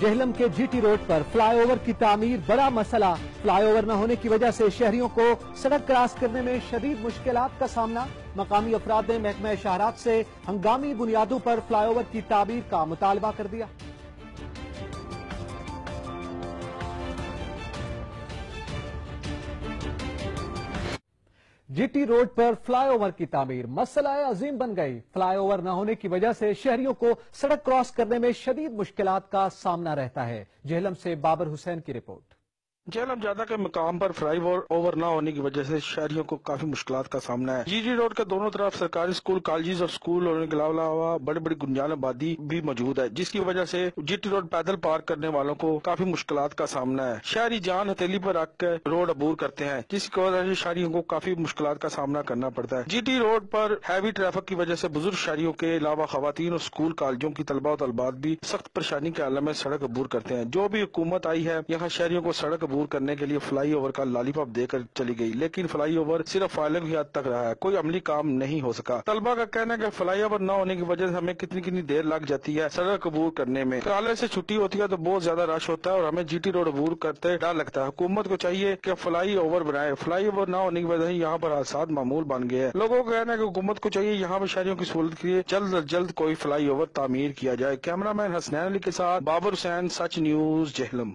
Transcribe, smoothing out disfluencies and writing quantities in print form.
جہلم کے جی T road پر fly over کی تعمیر بڑا مسئلہ۔ فلائی اوور نہ ہونے کی وجہ سے شہریوں کو سڑک کراس کرنے میں شدید مشکلات کا سامنا۔ مقامی افراد نے محکمہ شاہراہات سے ہنگامی بنیادوں پر فلائی اوور کی تعمیر کا مطالبہ کر دیا۔ جی ٹی روڈ پر فلائی اوور کی تعمیر مسئلہ عظیم بن گئی۔ فلائی اوور نہ ہونے کی وجہ سے شہریوں کو سڑک کراس کرنے میں شدید مشکلات کا سامنا رہتا ہے۔ جہلم سے بابر حسین کی رپورٹ۔ جہلم زیادہ کے مقام پر فلائی اوور نہ ہونے کی وجہ سے شہریوں کو کافی مشکلات کا سامنا ہے۔ جی ٹی روڈ کے دونوں طرف سرکاری اسکول، کالجز اور اسکول ہونے کے علاوہ بڑی بڑی گنجان آبادی بھی موجود ہے، جس کی وجہ سے جی ٹی روڈ پیدل پار کرنے والوں کو کافی مشکلات کا سامنا ہے۔ شہری جان ہتھیلی پر رکھ کے روڈ عبور کرتے ہیں، جس کی وجہ سے شہریوں کو کافی مشکلات کا سامنا کرنا پڑتا ہے۔ جی ٹی روڈ پر ہیوی ٹریفک کی وجہ سے بزرگ شہریوں کے علاوہ خواتین اور اسکول کالجوں کی طلبہ و طالبات بھی سخت پریشانی کے عالم میں سڑک عبور کرتے ہیں۔ جو بھی حکومت آئی ہے یہاں شہریوں کو سڑک عبور کرنے کے لیے فلائی اوور کا لالی پاپ دے کر چلی گئی، لیکن فلائی اوور صرف فائلنگ کی حد تک رہا ہے، کوئی عملی کام نہیں ہو سکا۔ طلبہ کا کہنا ہے کہ فلائی اوور نہ ہونے کی وجہ سے ہمیں کتنی دیر لگ جاتی ہے سڑک عبور کرنے میں۔ کالج سے چھٹی ہوتی ہے تو بہت زیادہ رش ہوتا ہے اور ہمیں جی ٹی روڈ عبور کرتے ڈر لگتا ہے۔ حکومت کو چاہیے کہ فلائی اوور بنائے۔ فلائی اوور نہ ہونے کی وجہ سے یہاں پر حادثات معمول بن گئے ہیں۔ لوگوں کا کہنا ہے کہ حکومت کو چاہیے یہاں پر شہریوں کی سہولت کے لیے جلد از جلد کوئی فلائی اوور تعمیر کیا جائے۔ کیمرہ مین حسنین علی کے ساتھ بابر حسین، سچ نیوز، جہلم۔